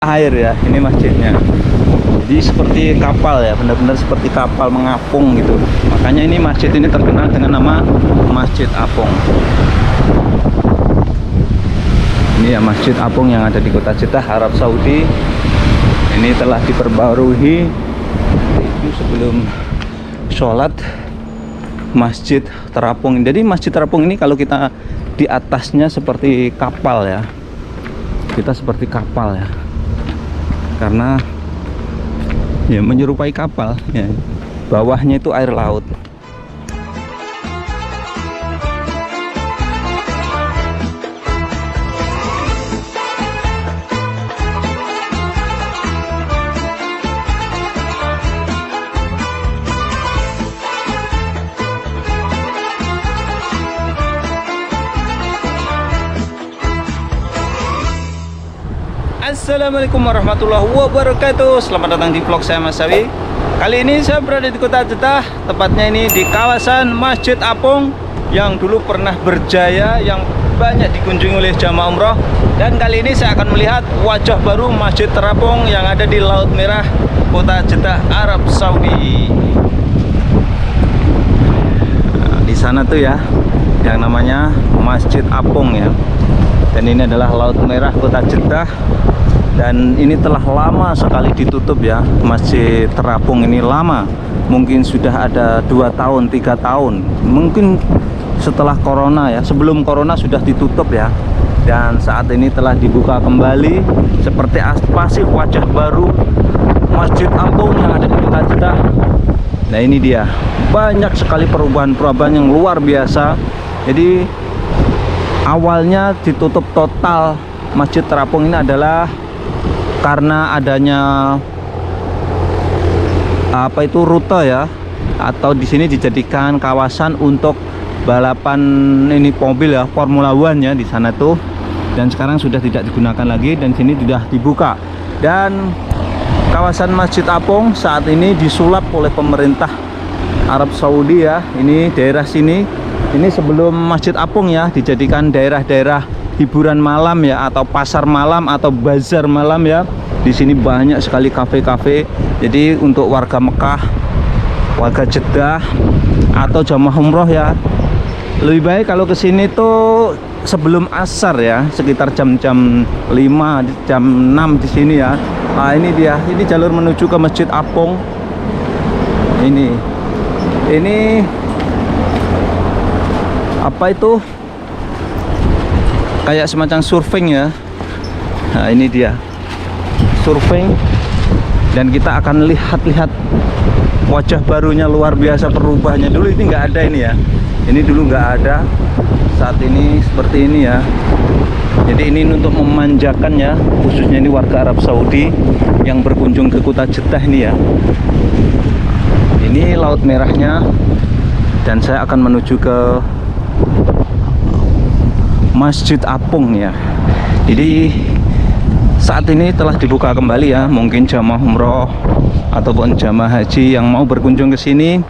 air ya, ini masjidnya. Jadi seperti kapal ya, benar-benar seperti kapal mengapung gitu. Makanya ini masjid ini terkenal dengan nama Masjid Apung. Ini ya Masjid Apung yang ada di kota Jeddah, Arab Saudi. Ini telah diperbarui. Itu sebelum sholat Masjid terapung. Jadi Masjid terapung ini kalau kita di atasnya seperti kapal ya. Kita seperti kapal ya. Karena ya menyerupai kapal ya. Bawahnya itu air laut. Assalamualaikum warahmatullahi wabarakatuh. Selamat datang di vlog saya Mas Sawi. Kali ini saya berada di kota Jeddah, tepatnya ini di kawasan Masjid Apung yang dulu pernah berjaya, yang banyak dikunjungi oleh jamaah umroh. Dan kali ini saya akan melihat wajah baru Masjid Terapung yang ada di Laut Merah, kota Jeddah, Arab Saudi. Nah, di sana tuh ya yang namanya Masjid Apung ya. Dan ini adalah Laut Merah, kota Jeddah. Dan ini telah lama sekali ditutup ya. Masjid Terapung ini lama, mungkin sudah ada 2 tahun, 3 tahun, mungkin setelah corona ya. Sebelum corona sudah ditutup ya. Dan saat ini telah dibuka kembali. Seperti pasif wajah baru Masjid Apung yang ada di kota Jeddah. Nah ini dia, banyak sekali perubahan-perubahan yang luar biasa. Jadi awalnya ditutup total Masjid Terapung ini adalah karena adanya rute ya, atau di sini dijadikan kawasan untuk balapan ini mobil ya, Formula One ya di sana tuh. Dan sekarang sudah tidak digunakan lagi dan sini sudah dibuka. Dan kawasan Masjid Apung saat ini disulap oleh pemerintah Arab Saudi ya. Ini daerah sini, ini sebelum Masjid Apung ya dijadikan daerah-daerah hiburan malam ya, atau pasar malam atau bazar malam ya. Di sini banyak sekali kafe-kafe. Jadi untuk warga Mekah, warga Jeddah atau jamaah umroh ya, lebih baik kalau ke sini tuh sebelum asar ya, sekitar jam-jam 5, jam 6 di sini ya. Nah, ini dia. Ini jalur menuju ke Masjid Apung. Ini apa itu? Kayak semacam surfing ya. Nah ini dia surfing. Dan kita akan lihat wajah barunya, luar biasa perubahannya. Dulu ini nggak ada ini ya. Ini dulu nggak ada. Saat ini seperti ini ya. Jadi ini untuk memanjakan ya, khususnya ini warga Arab Saudi yang berkunjung ke kota Jeddah ini ya. Ini Laut Merahnya. Dan saya akan menuju ke Masjid Apung ya. Jadi saat ini telah dibuka kembali ya. Mungkin jamaah umroh ataupun jamaah haji yang mau berkunjung ke sini,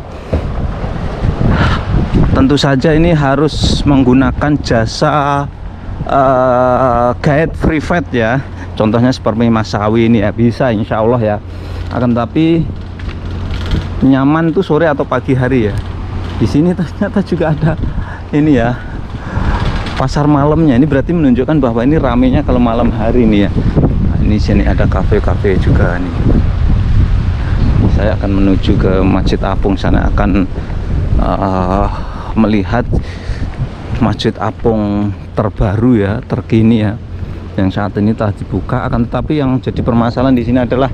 tentu saja ini harus menggunakan jasa guide private ya. Contohnya seperti Mas Sawi ini ya, bisa insya Allah ya. Akan tapi nyaman tuh sore atau pagi hari ya. Di sini ternyata juga ada ini ya, pasar malamnya. Ini berarti menunjukkan bahwa ini ramenya kalau malam hari nih ya. Nah, ini sini ada kafe-kafe juga nih. Saya akan menuju ke Masjid Apung sana, akan melihat Masjid Apung terbaru ya, terkini ya, yang saat ini telah dibuka. Akan tetapi yang jadi permasalahan di sini adalah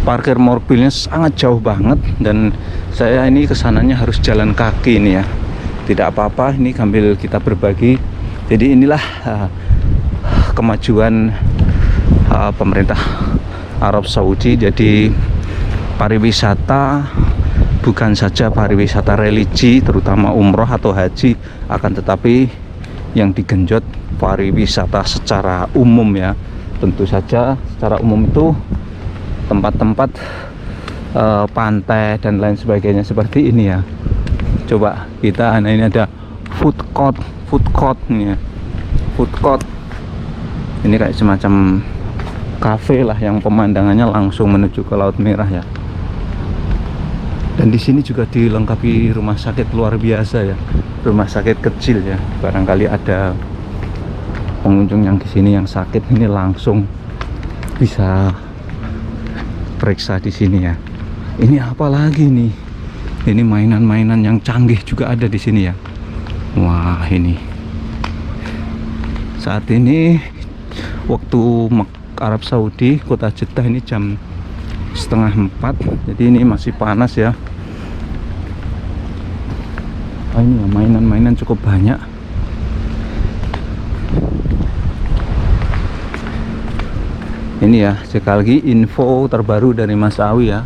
parkir mobilnya sangat jauh banget, dan saya ini kesananya harus jalan kaki ini ya. Tidak apa-apa, ini sambil kita berbagi. Jadi inilah kemajuan pemerintah Arab Saudi. Jadi pariwisata bukan saja pariwisata religi, terutama umroh atau haji, akan tetapi yang digenjot pariwisata secara umum ya. Tentu saja secara umum itu tempat-tempat pantai dan lain sebagainya seperti ini ya. Coba kita, nah ini ada food court nih ya. Food court ini kayak semacam kafe lah yang pemandangannya langsung menuju ke Laut Merah ya. Dan di sini juga dilengkapi rumah sakit luar biasa ya, rumah sakit kecil ya. Barangkali ada pengunjung yang di sini yang sakit, ini langsung bisa periksa di sini ya. Ini apa lagi nih? Ini mainan-mainan yang canggih juga ada di sini ya. Wah, ini saat ini waktu Arab Saudi, kota Jeddah, ini jam 3:30, jadi ini masih panas ya. Ini ya, mainan-mainan cukup banyak. Ini ya, sekali lagi info terbaru dari Mas Awi ya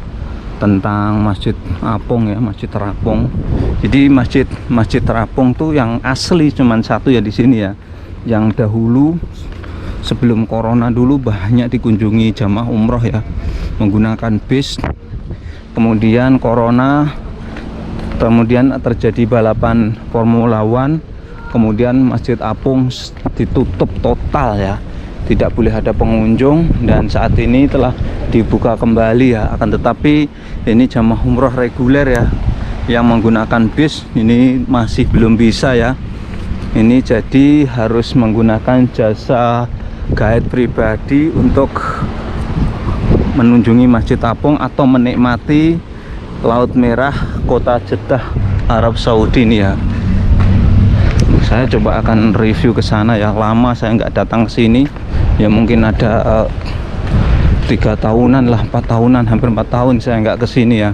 tentang Masjid Apung ya, Masjid Terapung. Jadi Masjid Terapung tuh yang asli cuman satu ya di sini ya. Yang dahulu sebelum corona dulu banyak dikunjungi jamaah umroh ya, menggunakan bis. Kemudian corona, kemudian terjadi balapan Formula One, kemudian Masjid Apung ditutup total ya, tidak boleh ada pengunjung, dan saat ini telah dibuka kembali ya. Akan tetapi ini jamaah umroh reguler ya yang menggunakan bis ini masih belum bisa ya. Ini jadi harus menggunakan jasa guide pribadi untuk mengunjungi Masjid Apung atau menikmati Laut Merah kota Jeddah Arab Saudi ini ya. Saya coba akan review ke sana ya. Lama saya nggak datang ke sini ya, mungkin ada 3 tahunan lah, 4 tahunan, hampir 4 tahun saya nggak ke sini ya.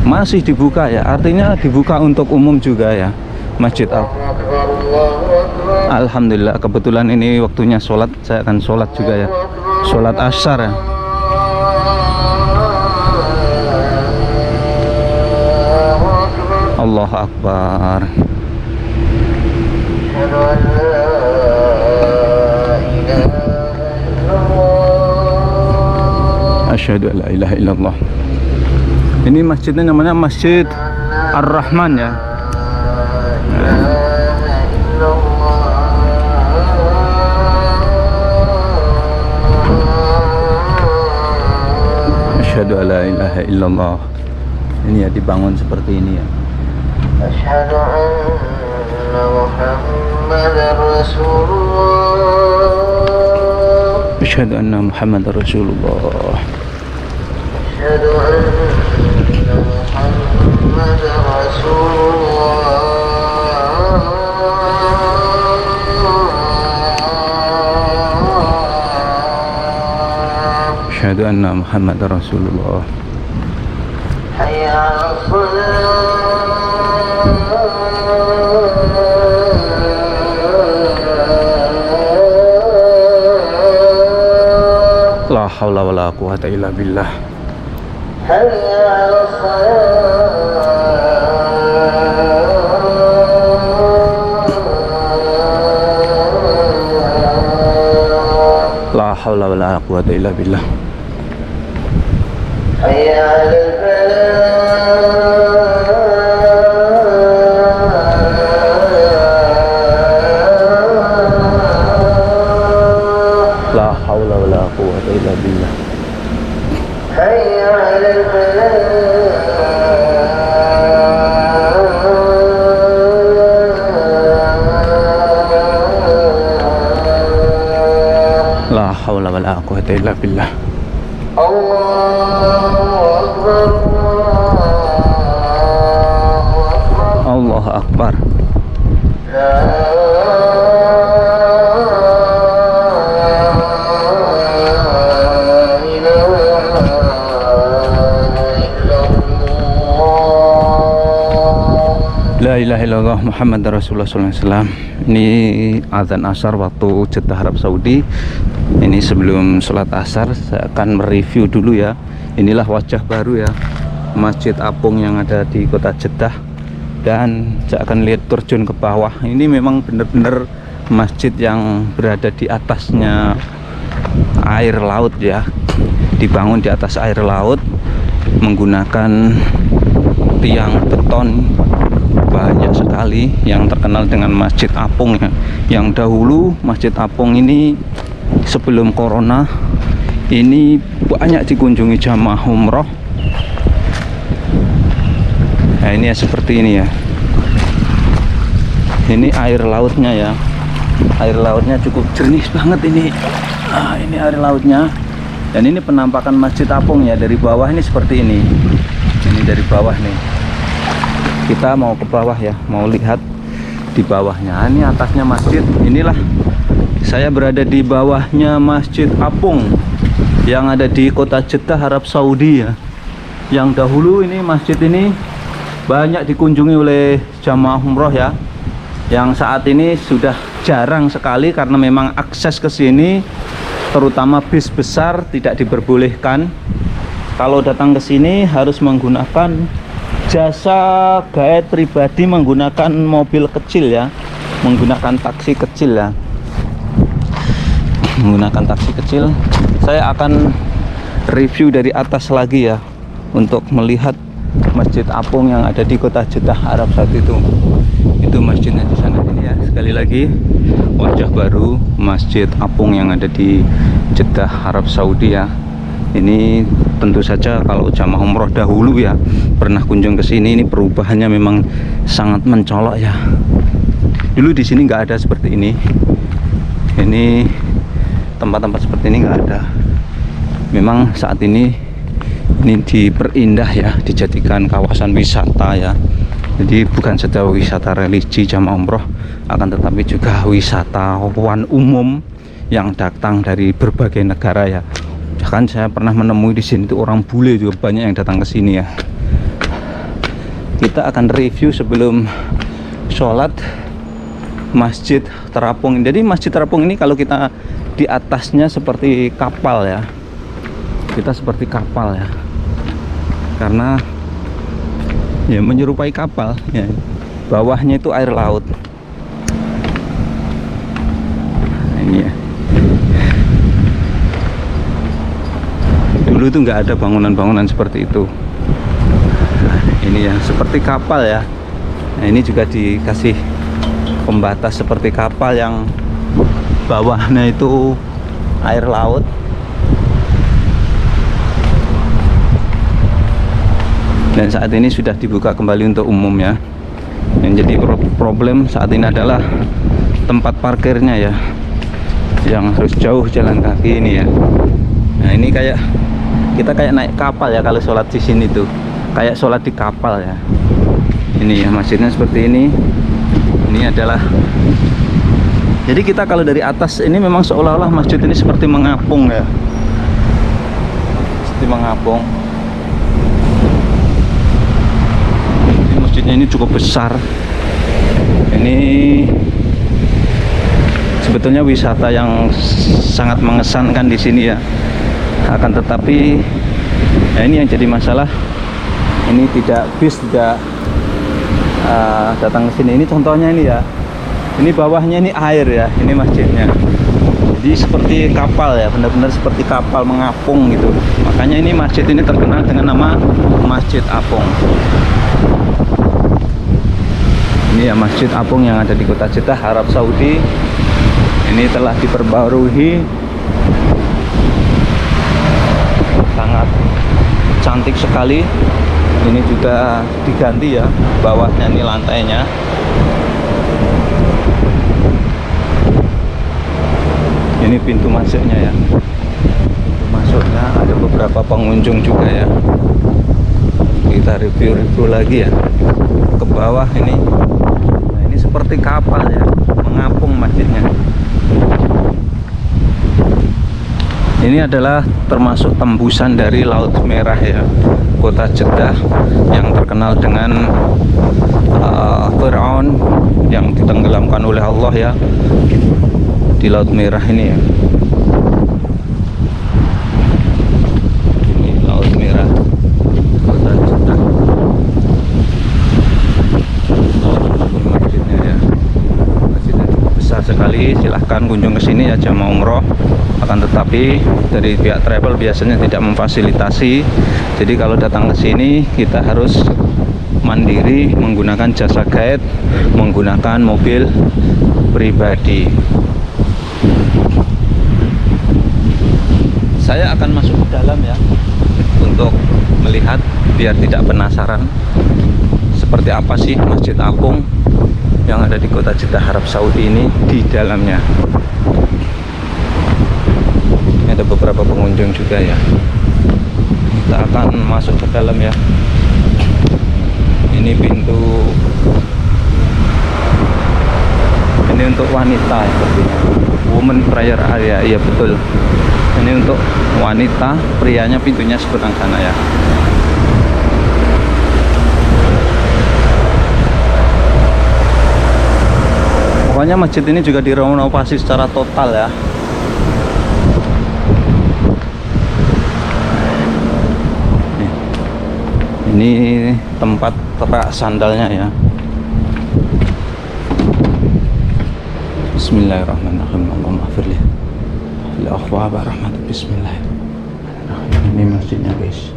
Masih dibuka ya, artinya dibuka untuk umum juga ya Masjid Apung. Alhamdulillah, kebetulan ini waktunya sholat, saya akan sholat juga ya, sholat Asyar ya. Allahu Akbar. Asyhadu an la ilaha illallah. Ini masjidnya namanya Masjid Ar-Rahman ya. Asyhadu an la ilaha illallah. Ini ya dibangun seperti ini ya. Asyhadu anna Muhammadar Rasulullah. Asyhadu anna Muhammadar Rasulullah. Asyhadu anna Muhammadar Rasulullah. Asyhadu anna Muhammadar Rasulullah. Hayya 'alas shalah. La haula wala quwwata illa billah. Hayya 'alas shalah. La haula wala quwwata illa billah. Hayya 'alal falah. La haula wala quwwata illa billah. Hayya 'alal falah. La haula wala quwwata illa billah. Allahu Akbar. La ilaha illallah Muhammad Rasulullah SAW. Ini azan asar waktu Jeddah Arab Saudi. Ini sebelum sholat asar saya akan mereview dulu ya. Inilah wajah baru ya Masjid Apung yang ada di kota Jeddah. Dan saya akan lihat terjun ke bawah. Ini memang benar-benar masjid yang berada di atasnya air laut ya. Dibangun di atas air laut menggunakan tiang beton banyak sekali yang terkenal dengan Masjid Apung ya. Yang dahulu Masjid Apung ini sebelum corona ini banyak dikunjungi jamaah umroh. Nah ini ya seperti ini ya. Ini air lautnya ya. Air lautnya cukup jernih banget ini. Ini air lautnya. Dan ini penampakan Masjid Apung ya, dari bawah ini seperti ini. Ini dari bawah nih. Kita mau ke bawah ya, mau lihat di bawahnya. Ini atasnya masjid. Inilah saya berada di bawahnya Masjid Apung yang ada di kota Jeddah, Arab Saudi ya. Yang dahulu ini masjid ini banyak dikunjungi oleh jamaah umroh ya. Yang saat ini sudah jarang sekali karena memang akses ke sini terutama bis besar tidak diperbolehkan. Kalau datang ke sini harus menggunakan jasa guide pribadi, menggunakan mobil kecil ya, menggunakan taksi kecil ya, menggunakan taksi kecil. Saya akan review dari atas lagi ya untuk melihat Masjid Apung yang ada di kota Jeddah, Arab Saudi itu masjidnya di sana. Ini ya, sekali lagi wajah baru Masjid Apung yang ada di Jeddah, Arab Saudi ya. Ini tentu saja kalau jamaah umroh dahulu ya pernah kunjung ke sini, ini perubahannya memang sangat mencolok ya. Dulu di sini nggak ada seperti ini. Ini tempat-tempat seperti ini nggak ada. Memang saat ini diperindah ya, dijadikan kawasan wisata ya. Jadi bukan saja wisata religi jamaah umroh, akan tetapi juga wisatawan umum yang datang dari berbagai negara ya. Bahkan saya pernah menemui di sini tuh orang bule juga banyak yang datang ke sini ya. Kita akan review sebelum sholat Masjid Terapung. Jadi Masjid Terapung ini kalau kita di atasnya seperti kapal ya. Kita seperti kapal ya. Karena ya menyerupai kapal ya. Bawahnya itu air laut. Nah, ini ya. Dulu itu nggak ada bangunan-bangunan seperti itu. Nah, ini ya seperti kapal ya. Nah, ini juga dikasih pembatas seperti kapal yang bawahnya itu air laut. Dan saat ini sudah dibuka kembali untuk umum ya. Yang jadi problem saat ini adalah tempat parkirnya ya, yang harus jauh jalan kaki ini ya. Nah ini kita kayak naik kapal ya kalau sholat di sini tuh, kayak sholat di kapal ya. Ini ya masjidnya seperti ini. Ini adalah, jadi kita kalau dari atas ini memang seolah-olah masjid ini seperti mengapung ya, seperti mengapung. Masjidnya ini cukup besar. Ini sebetulnya wisata yang sangat mengesankan di sini ya. Akan tetapi ya ini yang jadi masalah. Ini bis tidak datang ke sini. Ini contohnya ini ya. Ini bawahnya ini air ya. Ini masjidnya. Jadi seperti kapal ya, benar-benar seperti kapal mengapung gitu. Makanya ini masjid ini terkenal dengan nama Masjid Apung. Ini ya Masjid Apung yang ada di kota Jeddah, Arab Saudi. Ini telah diperbarui, sangat cantik sekali. Ini juga diganti ya, bawahnya ini lantainya. Ini pintu masuknya ya. Pintu masuknya ada beberapa pengunjung juga ya. Kita review lagi ya. Ke bawah ini. Nah, ini seperti kapal ya, mengapung masjidnya. Ini adalah termasuk tembusan dari Laut Merah ya, kota Jeddah yang terkenal dengan Fir'aun yang ditenggelamkan oleh Allah ya di Laut Merah ini ya. Ini Laut Merah, kota Jeddah. Masjidnya ya, masjidnya cukup besar sekali. Silahkan kunjung ke sini ya jamaah umroh. Akan tetapi dari pihak travel biasanya tidak memfasilitasi. Jadi kalau datang ke sini kita harus mandiri menggunakan jasa guide, menggunakan mobil pribadi. Saya akan masuk ke dalam ya, untuk melihat biar tidak penasaran seperti apa sih Masjid Apung yang ada di kota Jeddah, Arab Saudi ini di dalamnya. Ini ada beberapa pengunjung juga ya. Kita akan masuk ke dalam ya. Ini pintu, ini untuk wanita sepertinya, woman prayer area. Iya betul, ini untuk wanita, prianya pintunya seberang sana ya. Pokoknya masjid ini juga direnovasi secara total ya. Ini tempat terak sandalnya ya. Bismillahirrahmanirrahim. Allahumma firli la akhwa rahmat. Bismillahirrahmanirrahim. Ini masjidnya guys.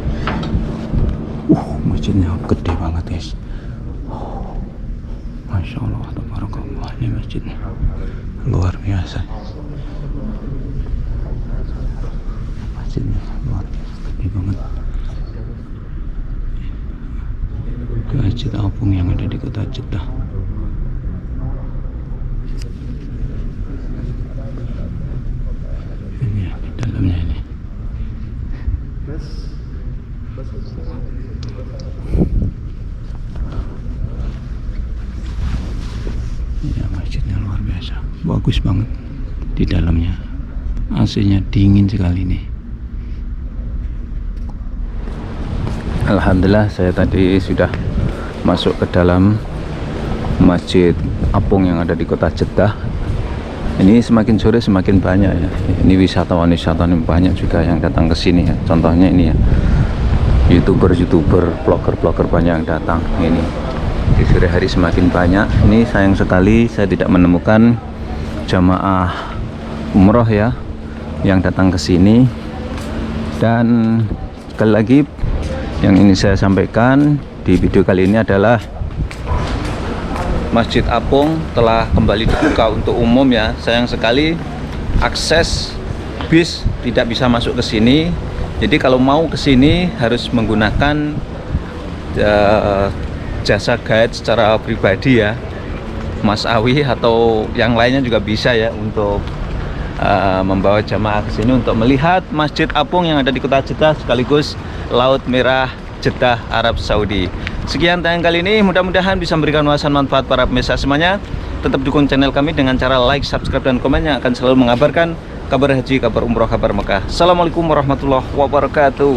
Masjidnya gede banget guys. Masya Allah, tabarakallah. Ini masjidnya luar biasa. Masjidnya luar biasa, gede banget. Masjid Apung yang ada di kota Jeddah. Ini ya, di dalamnya ini. Ya, masjidnya luar biasa, bagus banget di dalamnya. AC-nya dingin sekali nih. Alhamdulillah, saya tadi sudah masuk ke dalam Masjid Apung yang ada di kota Jeddah. Ini semakin sore semakin banyak ya. Ini wisatawan-wisatawan banyak juga yang datang ke sini ya. Contohnya ini ya, YouTuber, vlogger banyak yang datang. Ini di sore hari semakin banyak. Ini sayang sekali saya tidak menemukan jamaah umroh ya yang datang ke sini. Dan sekali lagi yang ini saya sampaikan di video kali ini adalah Masjid Apung telah kembali dibuka untuk umum ya. Sayang sekali akses bis tidak bisa masuk ke sini. Jadi kalau mau ke sini harus menggunakan jasa guide secara pribadi ya, Mas Awi atau yang lainnya juga bisa ya, untuk membawa jamaah ke sini untuk melihat Masjid Apung yang ada di kota Jeddah sekaligus Laut Merah Jeddah, Arab Saudi. Sekian tayangan kali ini, mudah-mudahan bisa memberikan wawasan manfaat para pemirsa semuanya. Tetap dukung channel kami dengan cara like, subscribe, dan komen yang akan selalu mengabarkan kabar haji, kabar umroh, kabar Mekah. Assalamualaikum warahmatullahi wabarakatuh.